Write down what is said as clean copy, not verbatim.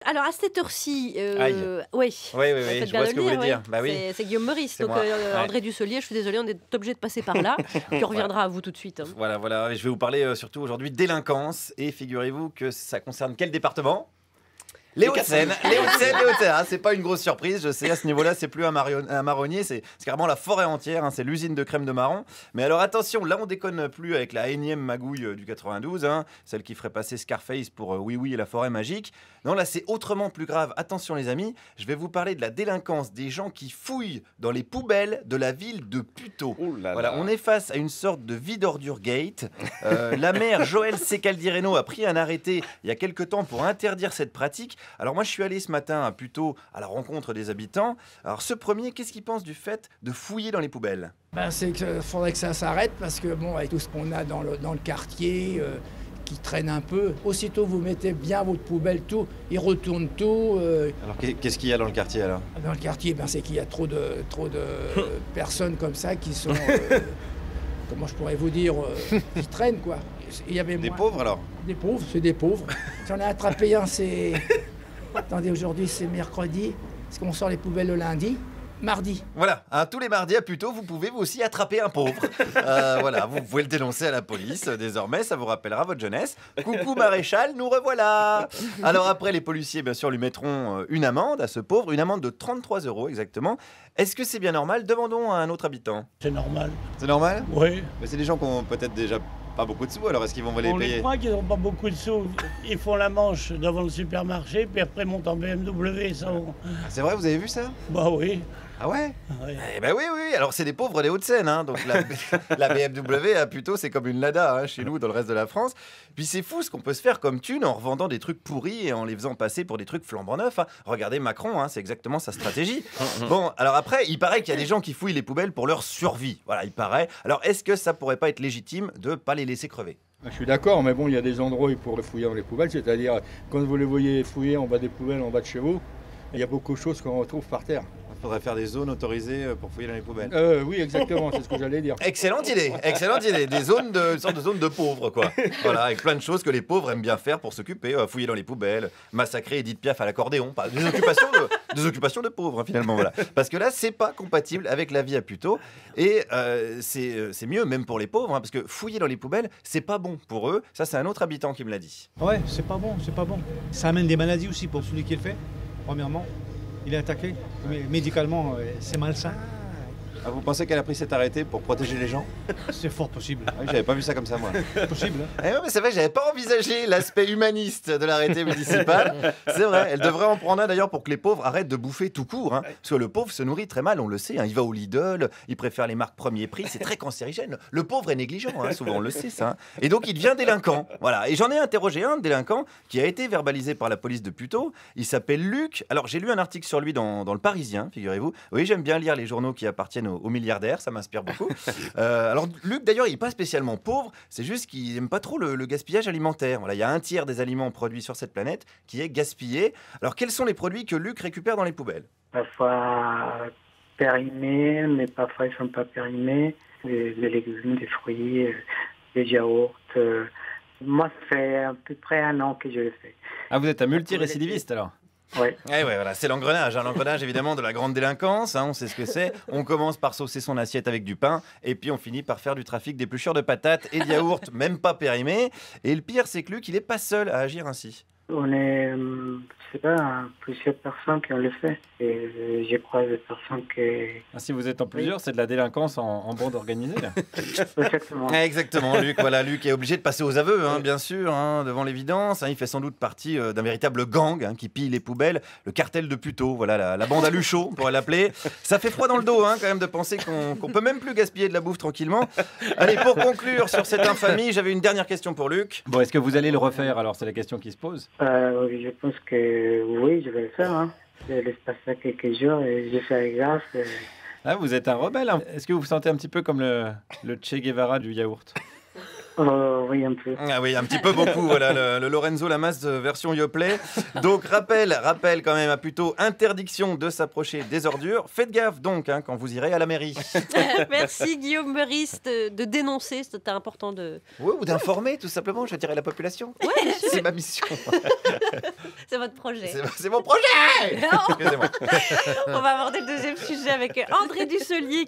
Alors, à cette heure-ci, Aïe. oui. Oui, Faites je bien vois de ce que le vous voulez dire, dire. Bah oui. C'est Guillaume Meurice. C'est Donc, moi. Ouais. André Dussolier, je suis désolée, on est obligé de passer par là. Puis on reviendra à vous tout de suite. Voilà. Et je vais vous parler surtout aujourd'hui délinquance. Et figurez-vous que ça concerne quel département? Les Hauts-de-Seine, les Hauts-de-Seine. Ah, c'est pas une grosse surprise, je sais, à ce niveau-là, c'est plus un marronnier, c'est carrément la forêt entière, hein, c'est l'usine de crème de marron. Mais alors attention, là on déconne plus avec la énième magouille du 92, hein, celle qui ferait passer Scarface pour Oui Oui et la forêt magique. Non, là c'est autrement plus grave. Attention les amis, je vais vous parler de la délinquance des gens qui fouillent dans les poubelles de la ville de Puteaux. Voilà, on est face à une sorte de vide-ordure gate. La maire Joëlle Secaldireno a pris un arrêté il y a quelque temps pour interdire cette pratique. Alors moi je suis allé ce matin plutôt à la rencontre des habitants. Alors ce premier, qu'est-ce qu'il pense du fait de fouiller dans les poubelles? C'est qu'il faudrait que ça s'arrête parce que bon, avec tout ce qu'on a dans le quartier qui traîne un peu, aussitôt vous mettez bien votre poubelle, tout, ils retournent tout. Alors qu'est-ce qu'il y a dans le quartier alors? Dans le quartier, c'est qu'il y a trop de personnes comme ça qui sont, comment je pourrais vous dire, qui traînent quoi. Il y avait des pauvres alors? Des pauvres, c'est des pauvres. J'en ai attrapé un, c'est... Attendez, aujourd'hui c'est mercredi, parce qu'on sort les poubelles le lundi. Mardi. Voilà, hein, tous les mardis à Puteaux, vous pouvez vous aussi attraper un pauvre. Voilà, vous pouvez le dénoncer à la police. Désormais, ça vous rappellera votre jeunesse. Coucou maréchal, nous revoilà. Alors après, les policiers, bien sûr, lui mettront une amende à ce pauvre, une amende de 33 € exactement. Est-ce que c'est bien normal? Demandons à un autre habitant. C'est normal. C'est normal? Oui. Mais c'est des gens qui ont peut-être déjà pas beaucoup de sous, alors est-ce qu'ils vont les payer? On les croit qu'ils n'ont pas beaucoup de sous. Ils font la manche devant le supermarché, puis après montent en BMW. C'est vrai, vous avez vu ça? Bah oui. Ah ouais? Oui. Eh ben oui, alors c'est des pauvres des Hauts-de-Seine, hein. Donc la BMW à Puteaux, c'est comme une Lada hein, chez nous, dans le reste de la France. Puis c'est fou ce qu'on peut se faire comme thune en revendant des trucs pourris et en les faisant passer pour des trucs flambant neufs. Hein. Regardez Macron, hein, c'est exactement sa stratégie. Bon, alors après, il paraît qu'il y a des gens qui fouillent les poubelles pour leur survie. Voilà, il paraît. Alors est-ce que ça pourrait pas être légitime de pas les laisser crever? Je suis d'accord, mais bon, il y a des endroits pour les fouiller dans les poubelles, c'est-à-dire quand vous les voyez fouiller en bas des poubelles, en bas de chez vous, il y a beaucoup de choses qu'on retrouve par terre. Il faudrait faire des zones autorisées pour fouiller dans les poubelles. Oui, exactement, c'est ce que j'allais dire. Excellente idée. Des zones une sorte de zone de pauvres, quoi. Voilà, avec plein de choses que les pauvres aiment bien faire pour s'occuper, fouiller dans les poubelles, massacrer Edith Piaf à l'accordéon, des occupations de pauvres hein, finalement, voilà. Parce que là, c'est pas compatible avec la vie à Puteaux et c'est mieux même pour les pauvres, hein, parce que fouiller dans les poubelles, c'est pas bon pour eux. Ça, c'est un autre habitant qui me l'a dit. Ouais, c'est pas bon. Ça amène des maladies aussi pour celui qui le fait. Premièrement, il est attaqué. Mais médicalement, c'est malsain. Ah, vous pensez qu'elle a pris cet arrêté pour protéger les gens? C'est fort possible. Oui, j'avais pas vu ça comme ça, moi. Possible. Eh ouais, mais c'est vrai, j'avais pas envisagé l'aspect humaniste de l'arrêté municipal. C'est vrai, elle devrait en prendre un d'ailleurs pour que les pauvres arrêtent de bouffer tout court. Hein, parce que le pauvre se nourrit très mal, on le sait. Hein, il va au Lidl, il préfère les marques premier prix, c'est très cancérigène. Le pauvre est négligent, hein, souvent on le sait ça. Hein. Et donc il devient délinquant. Voilà. Et j'en ai interrogé un délinquant qui a été verbalisé par la police de Puteaux. Il s'appelle Luc. Alors j'ai lu un article sur lui dans le Parisien, figurez-vous. Oui, j'aime bien lire les journaux qui appartiennent aux milliardaires. Ça m'inspire beaucoup. Alors Luc d'ailleurs il n'est pas spécialement pauvre, c'est juste qu'il n'aime pas trop le gaspillage alimentaire. Voilà, il y a un tiers des aliments produits sur cette planète qui est gaspillé. Alors quels sont les produits que Luc récupère dans les poubelles? Parfois périmés, mais parfois ils ne sont pas périmés. Des légumes, des fruits, des yaourts. Moi ça fait à peu près 1 an que je le fais. Ah, vous êtes un multirécidiviste alors? Oui. Eh ouais, voilà, c'est l'engrenage, hein, l'engrenage évidemment de la grande délinquance, hein, on sait ce que c'est. On commence par saucer son assiette avec du pain, et puis on finit par faire du trafic d'épluchures de patates et de yaourts, même pas périmés. Et le pire, c'est que Luc, il n'est pas seul à agir ainsi. On est, je sais pas, plusieurs personnes qui ont le fait. Et je crois des personnes qui... Ah, si vous êtes en plusieurs, c'est de la délinquance en bande organisée, là. Exactement. Exactement, Luc. Voilà, Luc est obligé de passer aux aveux, hein, bien sûr, hein, devant l'évidence. Hein, il fait sans doute partie d'un véritable gang hein, qui pille les poubelles, le cartel de Puteaux. Voilà, la bande à Luchot, on pourrait l'appeler. Ça fait froid dans le dos, hein, quand même, de penser qu'on peut même plus gaspiller de la bouffe tranquillement. Allez, pour conclure sur cette infamie, j'avais une dernière question pour Luc. Bon, est-ce que vous allez le refaire alors? C'est la question qui se pose. Je pense que oui, je vais le faire. Hein. Je laisse passer quelques jours et je fais gaffe. Ah, vous êtes un rebelle. Hein. Est-ce que vous vous sentez un petit peu comme le Che Guevara du yaourt? Oui, un peu. Ah oui, un petit peu beaucoup, voilà, le Lorenzo Lamas version Yoplait. Donc, rappel quand même, à plutôt interdiction de s'approcher des ordures. Faites gaffe donc quand vous irez à la mairie. Merci Guillaume Meurice de dénoncer, c'était important de... Oui, ou d'informer tout simplement, je dirais la population. Ouais, c'est ma mission. c'est votre projet. C'est mon projet. Excusez-moi. On va aborder le deuxième sujet avec André Dusselier.